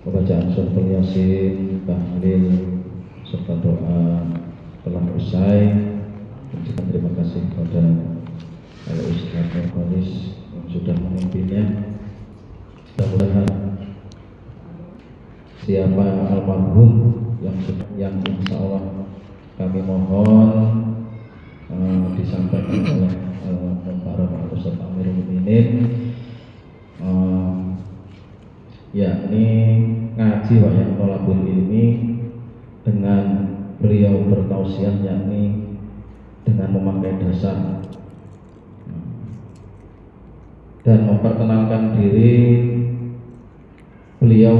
Pembacaan surat Yasin, tahlil, serta doa telah usai. Kita terima kasih kepada Al-Ustaz Nurholis yang sudah memimpinnya. Mudah-mudahan siapa almarhum yang insya Allah kami mohon disampaikan oleh para Ustaz Amirul Mukminin, yakni ngaji wayang tolabul ilmi dengan beliau bertausiah, yakni dengan memakai dasar dan memperkenalkan diri. Beliau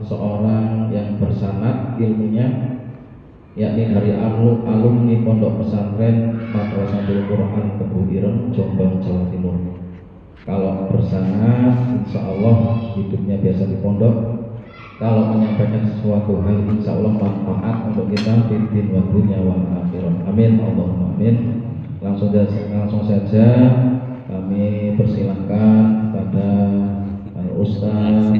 seseorang yang bersanad ilmunya, yakni dari alumni Pondok Pesantren Madrasatul Quran Tebu Ireng, Jombang, Jawa Timur. Kalau bersanad, insya Allah hidupnya biasa di pondok. Kalau menyampaikan sesuatu hal, insya Allah manfaat untuk kita di din wa dunya wal akhirah. Amin, Allahumma amin. Langsung saja kami persilahkan pada Ustaz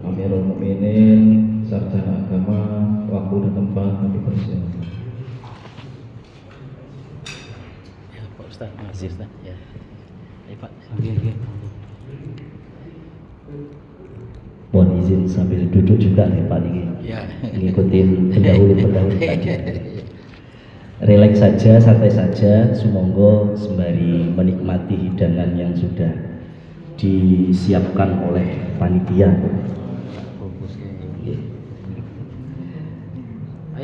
Amirul Mukminin, sarjana agama. Waktu dan tempat kami persilahkan. Ya Pak Ustaz, makasih Ustaz. Ya. Ayo Pak. Mohon izin sambil duduk juga nih Pak ini. Ya. Ngikutin pendahulu tadi. Relax saja, santai saja, sumangga sembari menikmati hidangan yang sudah disiapkan oleh panitia.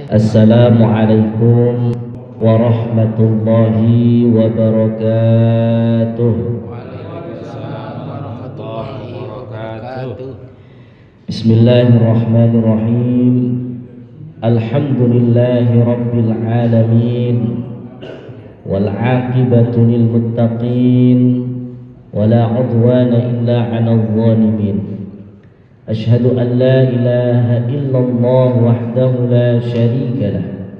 Assalamualaikum warahmatullahi wabarakatuh. Waalaikumsalam warahmatullahi wabarakatuh. Bismillahirrahmanirrahim. Alhamdulillahi rabbil alamin, wal aqibatu lil muttaqin, wala udwana illa 'alal zalimin. Asyhadu an la ilaha illallah wahdahu la syarika lah,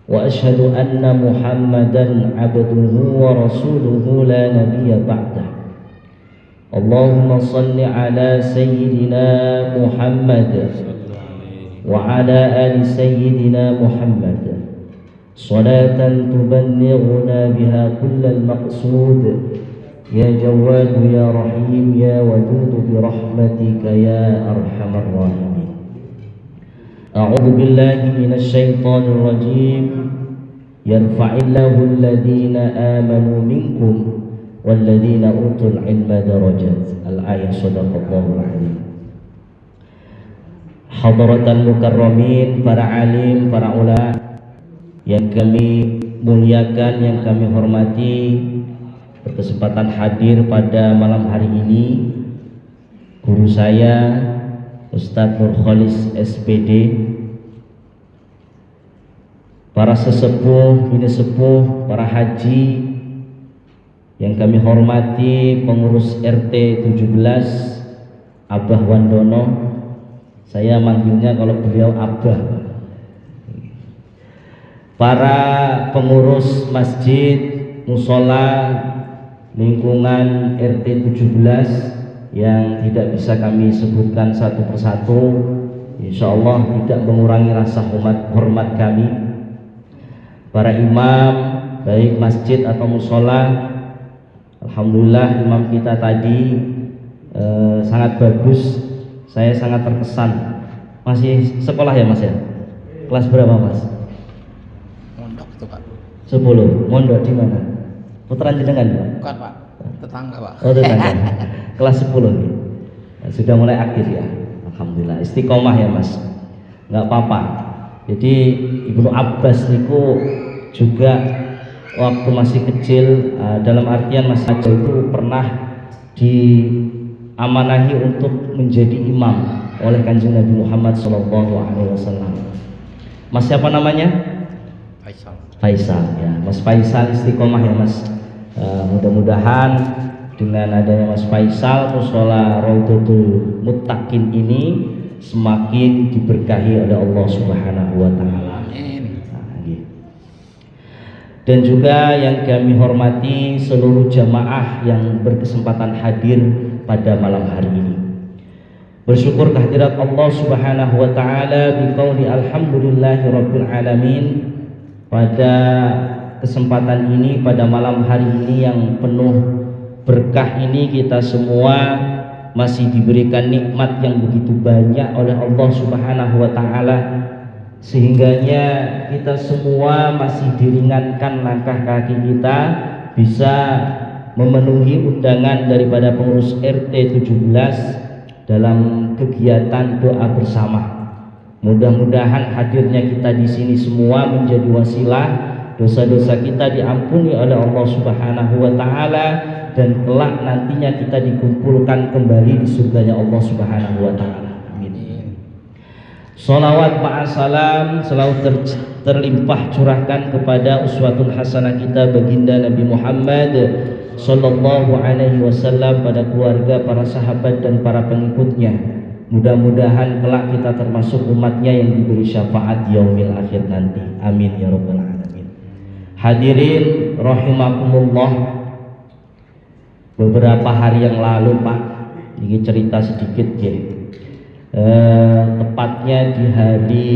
wa asyhadu anna Muhammadan 'abduhu wa rasuluhu la nabiyya ba'dah. Allahumma salli ala sayyidina Muhammad wa ala ali sayyidina Muhammad salatan tuballighuna biha kullal maqsud. Ya Jawad ya Rahim ya Wadud bi rahmatika ya arhamar rahimin. A'udzu billahi minasy syaithanir rajim. Yarfa'illahu alladhina amanu minkum walladzina utul ilma darajat. Al-ayah. Shadaqallahul azim. Hadratan mukarramin, para alim, para ulama yang kami muliakan, yang kami hormati, berkesempatan hadir pada malam hari ini. Guru saya Ustadz Nurholis SPD, para sesepuh, bini sepuh, para haji yang kami hormati, pengurus RT 17 Abah Wandono. Saya manggilnya kalau beliau Abah. Para pengurus masjid, musola, lingkungan RT 17 yang tidak bisa kami sebutkan satu persatu, insya Allah tidak mengurangi rasa hormat kami. Para imam, baik masjid atau musola, alhamdulillah imam kita tadi sangat bagus. Saya sangat terkesan. Masih sekolah ya Mas ya? Kelas berapa Mas? Mondok itu Pak. 10. Mondok di mana? Puteran jenengan Pak? Bukan Pak, tetangga Pak. Oh tetangga. Kelas 10 nih. Sudah mulai aktif ya. Alhamdulillah. Istiqomah ya Mas. Nggak apa-apa. Jadi Ibnu Abbas niku juga waktu masih kecil, dalam artian Mas Aja itu pernah diamanahi untuk menjadi imam oleh Kanjeng Nabi Muhammad SAW. Mas siapa namanya? Faisal. Faisal ya. Mas Faisal istiqomah ya Mas. Mudah-mudahan dengan adanya Mas Faisal, mushola Raudhatul Muttaqin ini semakin diberkahi oleh Allah Subhanahu wa taala. Amin. Dan juga yang kami hormati seluruh jamaah yang berkesempatan hadir pada malam hari ini. Bersyukur kehadirat Allah Subhanahu wa taala biqauli alhamdulillahirabbil alamin. Pada kesempatan ini, pada malam hari ini yang penuh berkah ini, kita semua masih diberikan nikmat yang begitu banyak oleh Allah Subhanahu wa taala, sehingganya kita semua masih diringankan langkah kaki kita, bisa memenuhi undangan daripada pengurus RT 17 dalam kegiatan doa bersama. Mudah-mudahan hadirnya kita di sini semua menjadi wasilah dosa-dosa kita diampuni oleh Allah Subhanahu wa taala, dan kelak nantinya kita dikumpulkan kembali di surganya Allah Subhanahu wa taala. Amin. Sholawat ma'asalam selalu terlimpah curahkan kepada uswatun hasanah kita baginda Nabi Muhammad sallallahu alaihi wasallam, pada keluarga, para sahabat dan para pengikutnya. Mudah-mudahan kelak kita termasuk umatnya yang diberi syafaat yaumil akhir nanti. Amin ya rabbal alamin. Hadirin rahimakumullah, beberapa hari yang lalu Pak, ini cerita sedikit ya. Tepatnya di hari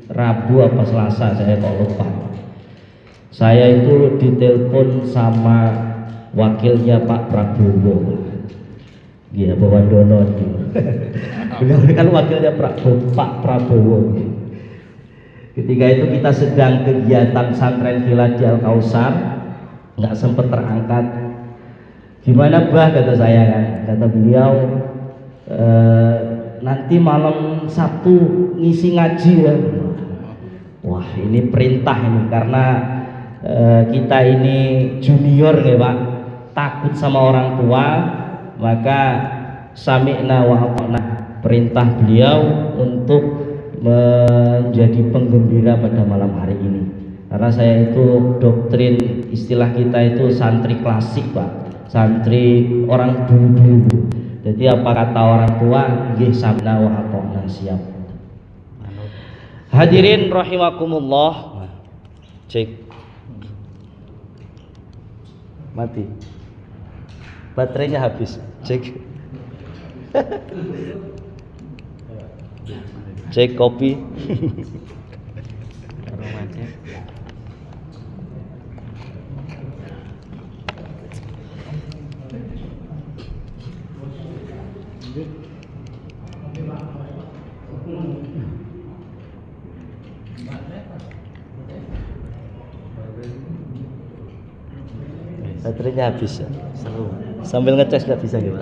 Rabu apa Selasa, saya kok lupa. Saya itu ditelepon sama wakilnya Pak Prabowo, ya Pak Wandono. Beliau kan wakilnya Pak Prabowo. Ketika itu kita sedang kegiatan santren Villa di Al Kausar, nggak sempat terangkat. Gimana bah, kata saya kan, kata beliau, nanti malam Sabtu ngisi ngaji ya. Wah, ini perintah ini, karena kita ini junior ya Pak, takut sama orang tua, maka sami'na wa ata'na, perintah beliau untuk menjadi penggembira pada malam hari ini. Karena saya itu doktrin, istilah kita itu santri klasik Pak, santri orang dulu. Jadi apa kata orang tua, nggih sabna wa ata'na, siap. Hadirin rahimakumullah. Cek. Mati. Baterainya habis. Cek. Cek kopi. Baterainya habis ya. Seru. Sambil ngecas nggak bisa gitu.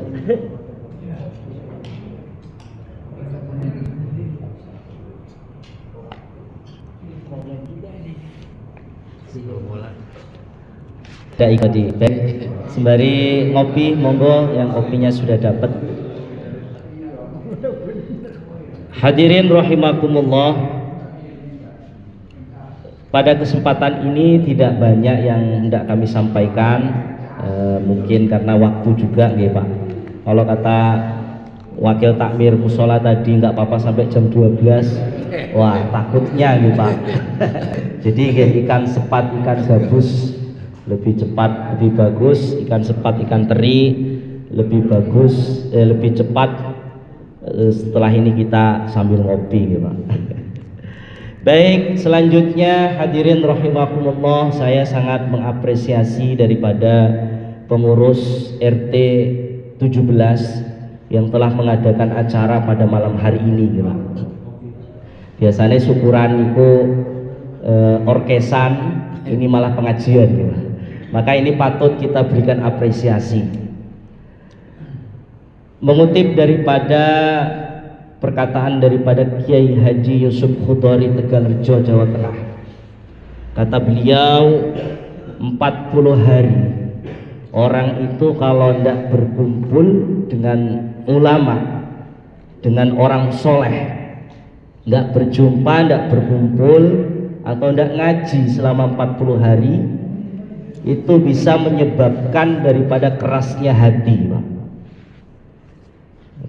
Tidak ikuti. Sembari ngopi, monggo yang kopinya sudah dapat. Hadirin rahimakumullah, pada kesempatan ini tidak banyak yang hendak kami sampaikan, mungkin karena waktu juga nggih Pak. Kalau kata wakil takmir musola tadi nggak apa-apa sampai jam 12, wah takutnya nggih Pak. Jadi ikan sepat, ikan gabus lebih cepat, lebih bagus. Ikan sepat, ikan teri lebih bagus, lebih cepat. Setelah ini kita sambil ngopi nggih Pak. Baik, selanjutnya hadirin rahimakumullah, saya sangat mengapresiasi daripada pengurus RT 17 yang telah mengadakan acara pada malam hari ini gitu. Biasanya syukuran itu orkesan, ini malah pengajian gitu. Maka ini patut kita berikan apresiasi. Mengutip daripada perkataan daripada Kiai Haji Yusuf Khudari Tegalrejo, Jawa Tengah. Kata beliau, 40 hari orang itu kalau tidak berkumpul dengan ulama, dengan orang soleh, tidak berjumpa, tidak berkumpul, atau tidak ngaji selama 40 hari, itu bisa menyebabkan daripada kerasnya hati Pak.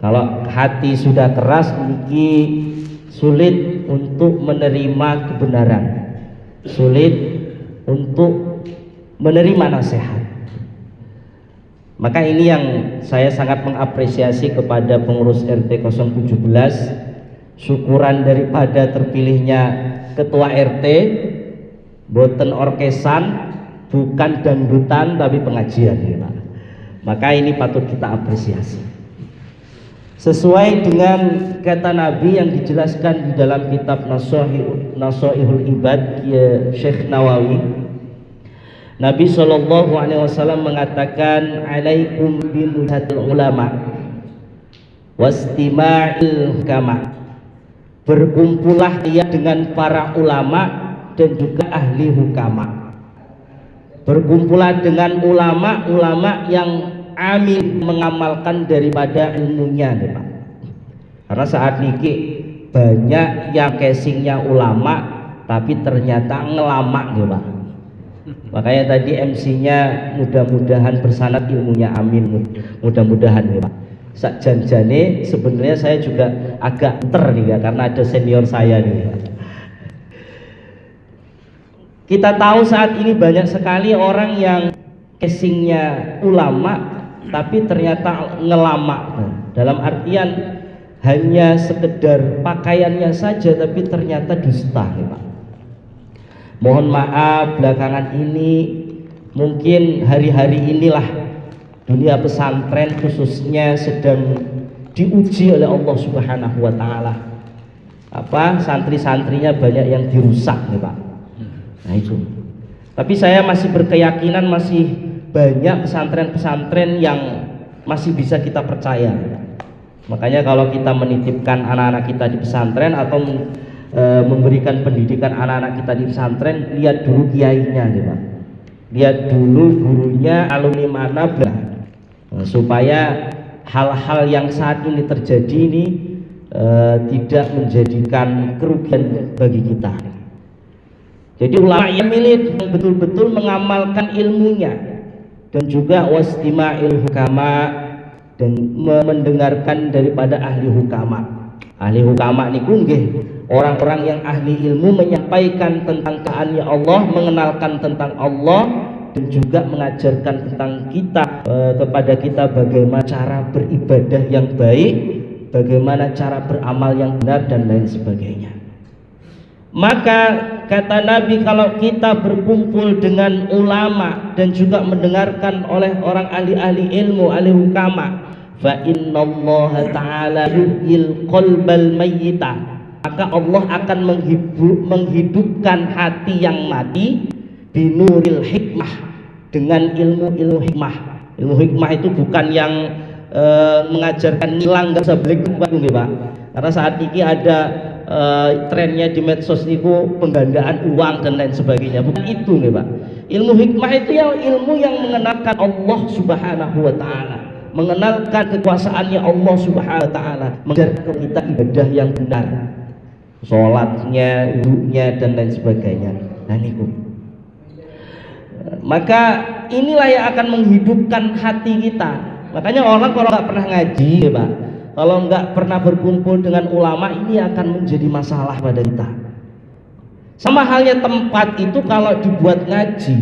Kalau hati sudah keras, ini sulit untuk menerima kebenaran, sulit untuk menerima nasihat. Maka ini yang saya sangat mengapresiasi kepada pengurus RT 017, syukuran daripada terpilihnya ketua RT, boten orkesan, bukan dangdutan tapi pengajian ya Pak. Maka ini patut kita apresiasi. Sesuai dengan kata Nabi yang dijelaskan di dalam kitab Nasoihul Ibad ya Syekh Nawawi, Nabi SAW mengatakan, alaikum bimuhatil ulama wastima'il hukama, berkumpullah dia dengan para ulama dan juga ahli hukama. Berkumpullah dengan ulama-ulama yang amin, mengamalkan daripada ilmunya nih Pak. Karena saat ini banyak yang casingnya ulama tapi ternyata ngelama nih Pak. Makanya tadi MC-nya mudah-mudahan bersanad ilmunya, amin, mudah-mudahan nih Pak. Sak janjane sebenarnya saya juga agak ter nih ya, karena ada senior saya nih. Kita tahu saat ini banyak sekali orang yang casingnya ulama tapi ternyata ngelama. Dalam artian hanya sekedar pakaiannya saja tapi ternyata dusta nih Pak. Mohon maaf, belakangan ini mungkin hari-hari inilah dunia pesantren khususnya sedang diuji oleh Allah Subhanahu wa taala. Santri-santrinya banyak yang dirusak nih Pak. Nah itu. Tapi saya masih berkeyakinan masih banyak pesantren-pesantren yang masih bisa kita percaya. Makanya kalau kita menitipkan anak-anak kita di pesantren atau memberikan pendidikan anak-anak kita di pesantren, lihat dulu kiainya nih Pak. Lihat dulu gurunya, alumni mana, supaya hal-hal yang saat ini terjadi ini tidak menjadikan kerugian bagi kita. Jadi ulama yang milik betul-betul mengamalkan ilmunya dan juga wastima'il hukama, dan mendengarkan daripada ahli hukama. Ahli hukama niku nggih orang-orang yang ahli ilmu, menyampaikan tentang keagungan Allah, mengenalkan tentang Allah, dan juga mengajarkan tentang kita kepada kita bagaimana cara beribadah yang baik, bagaimana cara beramal yang benar dan lain sebagainya. Maka kata Nabi, kalau kita berkumpul dengan ulama dan juga mendengarkan oleh orang ahli-ahli ilmu, ahli hukama, fa innallaha ta'ala yuhyil qalbal mayyita, maka Allah akan menghidupkan hati yang mati binuril hikmah, dengan ilmu hikmah. Ilmu hikmah itu bukan yang mengajarkan ngilang gak usah beli Pak. Karena saat ini ada trennya di medsos itu penggandaan uang dan lain sebagainya. Bukan itu nih Pak. Ilmu hikmah itu yang ilmu yang mengenalkan Allah Subhanahu wa taala, mengenalkan kekuasaannya Allah Subhanahu wa taala, mengajarkan kita ibadah yang benar, sholatnya, wudunya dan lain sebagainya. Nah niku. Maka inilah yang akan menghidupkan hati kita. Makanya orang kalau nggak pernah ngaji ya Pak, kalau nggak pernah berkumpul dengan ulama, ini akan menjadi masalah pada kita. Sama halnya tempat itu kalau dibuat ngaji,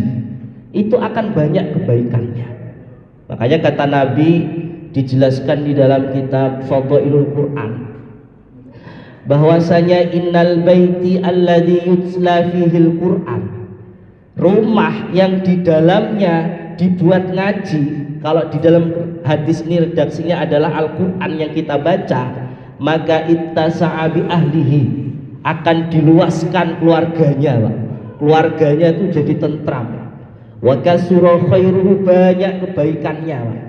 itu akan banyak kebaikannya. Makanya kata Nabi dijelaskan di dalam kitab Fadhailul Quran, bahwasanya innal baiti alladzi yutla fihil Quran, rumah yang di dalamnya dibuat ngaji. Kalau di dalam hadis ini redaksinya adalah Al-Quran yang kita baca, maka ittasa'a bi ahlihi, akan diluaskan keluarganya Pak. Keluarganya itu jadi tentram. Wa kasura khairuhu, banyak kebaikannya Pak.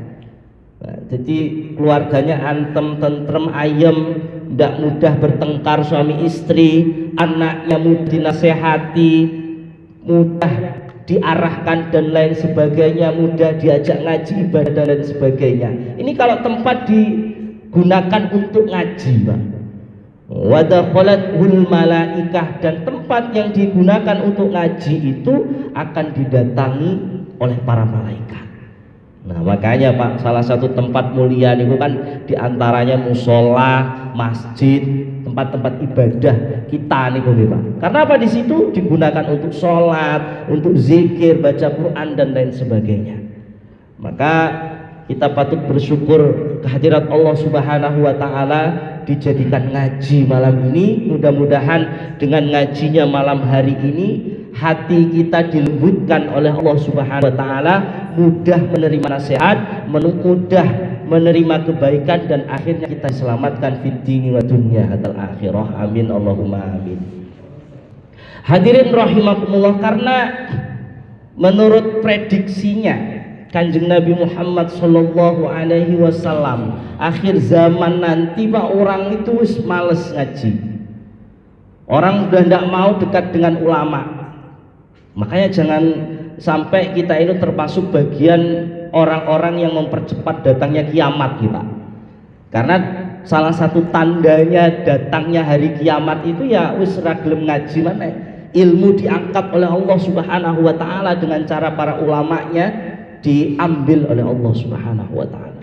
Nah, jadi keluarganya antem, tentrem, ayem, tidak mudah bertengkar suami istri, anaknya mudah dinasehati, mudah diarahkan dan lain sebagainya, mudah diajak ngaji, ibadah dan lain sebagainya. Ini kalau tempat digunakan untuk ngaji Pak. Wa dakhalathu malaikah, dan tempat yang digunakan untuk ngaji itu akan didatangi oleh para malaikat. Nah makanya Pak, salah satu tempat mulia itu kan diantaranya musola, masjid, tempat-tempat ibadah kita nih Pak. Karena apa? Di situ digunakan untuk sholat, untuk zikir, baca Quran dan lain sebagainya. Maka kita patut bersyukur kehadirat Allah Subhanahu wa taala dijadikan ngaji malam ini. Mudah-mudahan dengan ngajinya malam hari ini hati kita dilembutkan oleh Allah Subhanahu wa taala, mudah menerima nasihat, mudah menerima kebaikan, dan akhirnya kita selamatkan fid dini wa dunya hadal akhirah. Amin Allahumma amin. Hadirin rahimakumullah, karena menurut prediksinya Kanjeng Nabi Muhammad sallallahu alaihi wasallam, akhir zaman nanti Pak, orang itu wis males ngaji. Orang sudah tidak mau dekat dengan ulama. Makanya jangan sampai kita ini termasuk bagian orang-orang yang mempercepat datangnya kiamat kita. Karena salah satu tandanya datangnya hari kiamat itu ya wis ra gelem ngaji mana. Ilmu diangkat oleh Allah Subhanahu wa taala dengan cara para ulamanya diambil oleh Allah Subhanahu wa taala.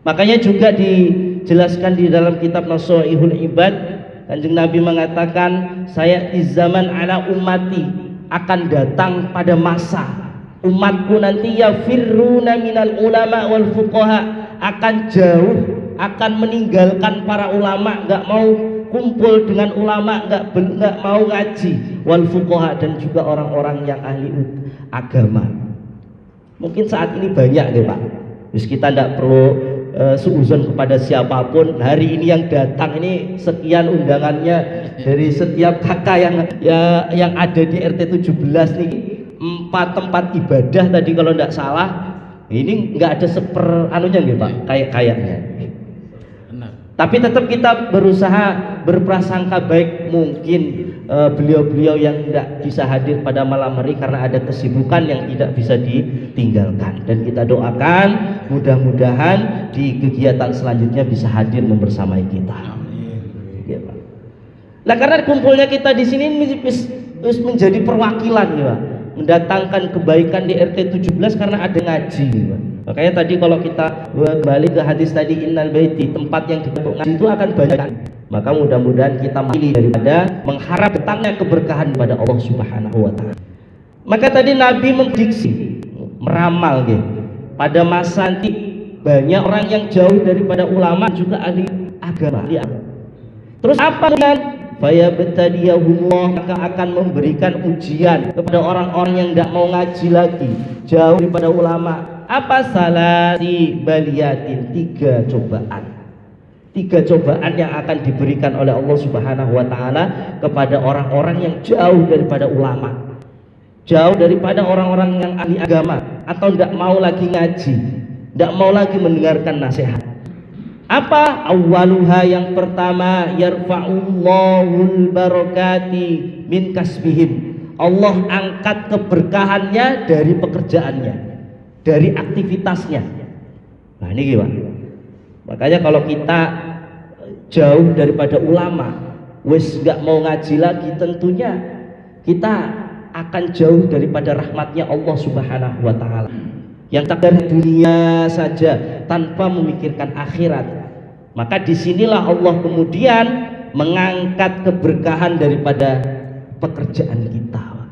Makanya juga dijelaskan di dalam kitab Nashihul Ibad, Kanjeng Nabi mengatakan, saya di zaman ala ummati, akan datang pada masa umatku nanti yafirruna minal ulama wal fuqaha, akan jauh, akan meninggalkan para ulama, enggak mau kumpul dengan ulama, enggak mau ngaji, wal fuqaha, dan juga orang-orang yang ahli agama. Mungkin saat ini banyak ya Pak, terus kita tidak perlu suuzon kepada siapapun. Hari ini yang datang ini sekian undangannya dari setiap kakak yang ada di RT 17 nih, 4 tempat ibadah tadi kalau tidak salah. Ini nggak ada anunya nih Pak, kayaknya. Tapi tetap kita berusaha berprasangka baik. Mungkin beliau-beliau yang tidak bisa hadir pada malam hari karena ada kesibukan yang tidak bisa ditinggalkan, dan kita doakan mudah-mudahan di kegiatan selanjutnya bisa hadir membersamai kita. Ya, Pak. Nah, karena kumpulnya kita di sini menjadi perwakilan ya, Pak, mendatangkan kebaikan di RT 17 karena ada ngaji ya, Pak. Makanya tadi kalau kita kembali ke hadis tadi, innal baiti, tempat yang dibentuk ngaji itu akan banyak. Maka mudah-mudahan kita pilih daripada mengharap datangnya keberkahan pada Allah Subhanahu wa taala. Maka tadi Nabi memprediksi, meramal gitu, pada masa nanti banyak orang yang jauh daripada ulama juga ahli agama. Terus apa dengan fayabtadiyahumullah, maka akan memberikan ujian kepada orang-orang yang tidak mau ngaji lagi, jauh daripada ulama. Apa salati baliyatin, 3 cobaan. 3 cobaan yang akan diberikan oleh Allah Subhanahu wa taala kepada orang-orang yang jauh daripada ulama, jauh daripada orang-orang yang ahli agama, atau tidak mau lagi ngaji, tidak mau lagi mendengarkan nasihat. Apa? Awwaluha, yang pertama, yarfa'ullahul barakati min kasbihim. Allah angkat keberkahannya dari pekerjaannya, dari aktivitasnya. Nah ini gimana? Makanya kalau kita jauh daripada ulama, wis nggak mau ngaji lagi, tentunya kita akan jauh daripada rahmatnya Allah Subhanahu wa taala, yang tak dari dunia saja tanpa memikirkan akhirat. Maka disinilah Allah kemudian mengangkat keberkahan daripada pekerjaan kita.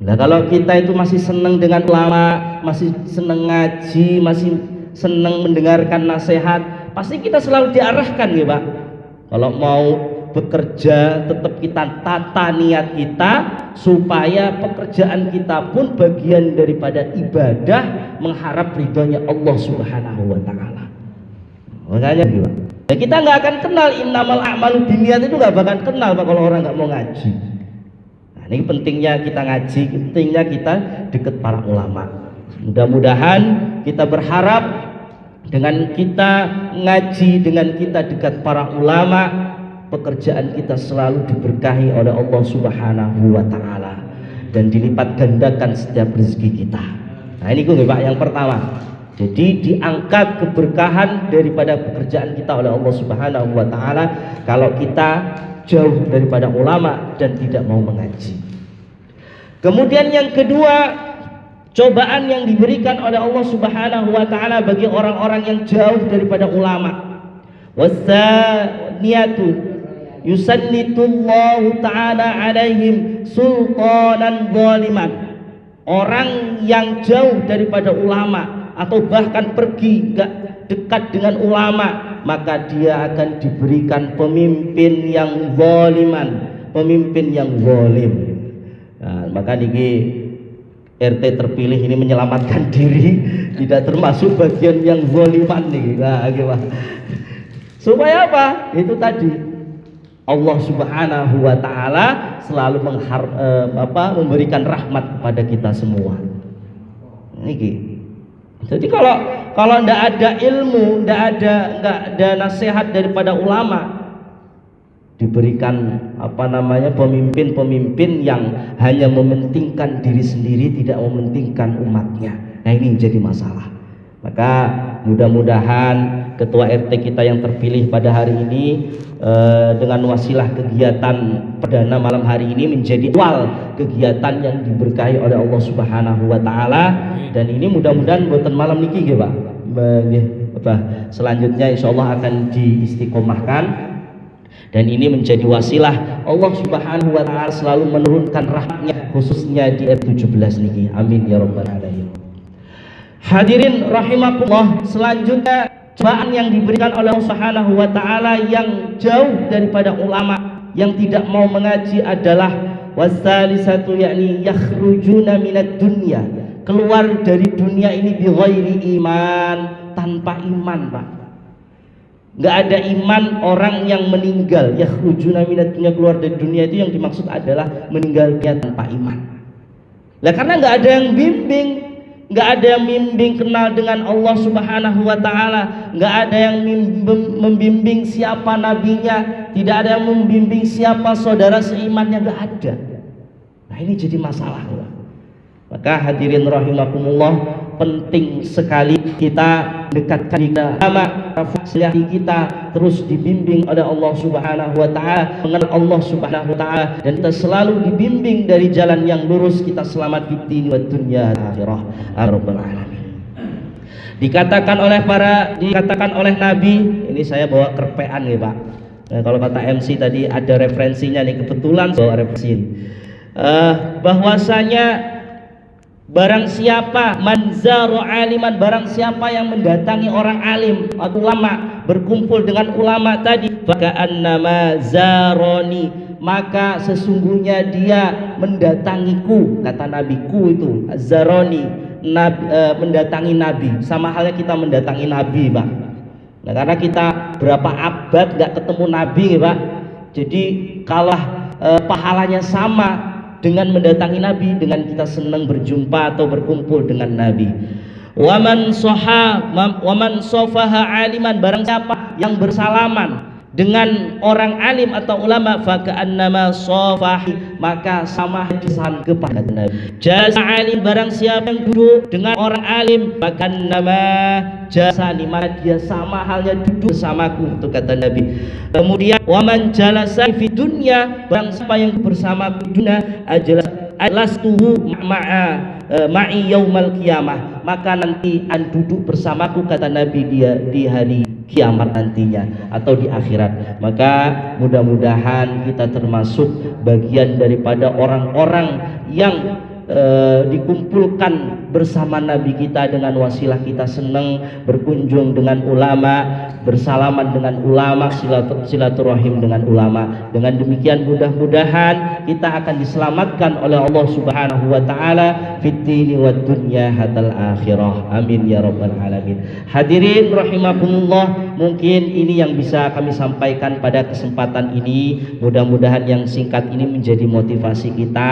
Nah, kalau kita itu masih senang dengan ulama, masih senang ngaji, masih senang mendengarkan nasihat, pasti kita selalu diarahkan ya Pak. Kalau mau bekerja, tetap kita tata niat kita supaya pekerjaan kita pun bagian daripada ibadah, mengharap ridhonya Allah Subhanahu wa taala. Makanya gitu Pak, ya kita nggak akan kenal innamal a'malu binniyat, itu nggak bakal kenal Pak kalau orang nggak mau ngaji. Nah, ini pentingnya kita ngaji, pentingnya kita dekat para ulama. Mudah-mudahan kita berharap dengan kita ngaji, dengan kita dekat para ulama, pekerjaan kita selalu diberkahi oleh Allah Subhanahu wa taala dan dilipat gandakan setiap rezeki kita. Nah ini gue Pak yang pertama. Jadi diangkat keberkahan daripada pekerjaan kita oleh Allah Subhanahu wa taala kalau kita jauh daripada ulama dan tidak mau mengaji. Kemudian yang kedua, cobaan yang diberikan oleh Allah Subhanahu wa taala bagi orang-orang yang jauh daripada ulama. Wasaniyatu yusannitullahu ta'ala alaihim sultanan zaliman. Orang yang jauh daripada ulama, atau bahkan pergi nggak dekat dengan ulama, maka dia akan diberikan pemimpin yang zaliman, pemimpin yang zalim. Nah, maka niki RT terpilih ini menyelamatkan diri, tidak termasuk bagian yang zaliman nih. Nah, gimana? Supaya apa? Itu tadi Allah Subhanahu wa taala selalu memberikan rahmat kepada kita semua. Niki. Jadi kalau ndak ada ilmu, ndak ada nasihat daripada ulama, diberikan pemimpin-pemimpin yang hanya mementingkan diri sendiri, tidak mementingkan umatnya. Nah, ini jadi masalah. Maka mudah-mudahan ketua RT kita yang terpilih pada hari ini dengan wasilah kegiatan perdana malam hari ini menjadi awal kegiatan yang diberkahi oleh Allah Subhanahu wa taala, dan ini mudah-mudahan buatan malam niki nggih Pak. Selanjutnya insyaallah akan diistiqomahkan, dan ini menjadi wasilah Allah Subhanahu wa taala selalu menurunkan rahmatnya khususnya di F17 niki. Amin ya rabbal alamin. Hadirin rahimakumullah, selanjutnya cobaan yang diberikan oleh Allah Subhanahu wa taala yang jauh daripada ulama yang tidak mau mengaji adalah wasalisatu, yakni yakhrujuna minad dunya, keluar dari dunia ini bi ghairi iman, tanpa iman, Pak. Enggak ada iman orang yang meninggal, yakhrujuna minad dunya, keluar dari dunia itu yang dimaksud adalah meninggal dia tanpa iman. Lah karena enggak ada yang bimbing, nggak ada yang membimbing kenal dengan Allah Subhanahu wa taala, nggak ada yang membimbing siapa nabinya, tidak ada yang membimbing siapa saudara seimannya, nggak ada. Nah, ini jadi masalah. Maka hadirin rahimakumullah, penting sekali kita dekatkan ulama, kita terus dibimbing oleh Allah Subhanahu wa taala, mengenal Allah Subhanahu wa taala, dan kita selalu dibimbing dari jalan yang lurus, kita selamat di dunia wa dunya akhirah. Rabbal alamin. Dikatakan oleh Nabi, ini saya bawa kerpean nih Pak. Nah, kalau kata MC tadi ada referensinya nih, kebetulan bawa referensi. Bahwasanya barang siapa manzaru aliman, barang siapa yang mendatangi orang alim atau ulama, berkumpul dengan ulama tadi, faka'annama zaroni, maka sesungguhnya dia mendatangiku, kata nabiku itu zaroni, mendatangi nabi, sama halnya kita mendatangi nabi, Pak. Nah, karena kita berapa abad gak ketemu nabi, Pak, jadi kalah pahalanya sama dengan mendatangi Nabi, dengan kita senang berjumpa atau berkumpul dengan Nabi. Waman sofaha aliman, barang siapa yang bersalaman dengan orang alim atau ulama, faka'annama sofahi, maka sama hadisan kepada Nabi. Jasa alim, barang siapa yang duduk dengan orang alim, faka'annama jasani, maka dia sama halnya duduk bersamaku, itu kata Nabi. Kemudian waman jalasa fi dunya, barang siapa yang bersama di dunia, ajlastuhu ma'i yaumal qiyamah, maka nanti an duduk bersamaku, kata Nabi, dia di hari kiamat nantinya atau di akhirat. Maka mudah-mudahan kita termasuk bagian daripada orang-orang yang dikumpulkan bersama Nabi kita dengan wasilah kita senang berkunjung dengan ulama, bersalaman dengan ulama, silaturahim dengan ulama. Dengan demikian mudah-mudahan kita akan diselamatkan oleh Allah Subhanahu wa taala fid dini wad dunya hatal akhirah. Amin ya rabbal alamin. Hadirin rahimakumullah, mungkin ini yang bisa kami sampaikan pada kesempatan ini. Mudah-mudahan yang singkat ini menjadi motivasi kita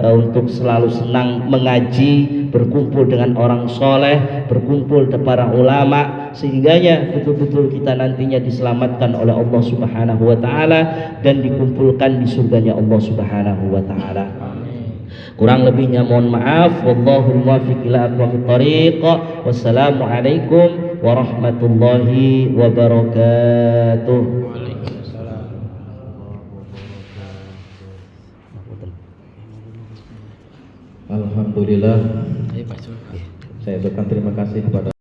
untuk selalu senang mengaji, berkumpul dengan orang soleh, berkumpul dengan para ulama, sehingganya betul-betul kita nantinya diselamatkan oleh Allah Subhanahu wa taala dan dikumpulkan di surganya Allah Subhanahu wa taala. Kurang lebihnya mohon maaf. Wallahul muwaffiq ila aqwamit thariq. Wassalamualaikum warahmatullahi wabarakatuh. Alhamdulillah, saya ucapkan terima kasih kepada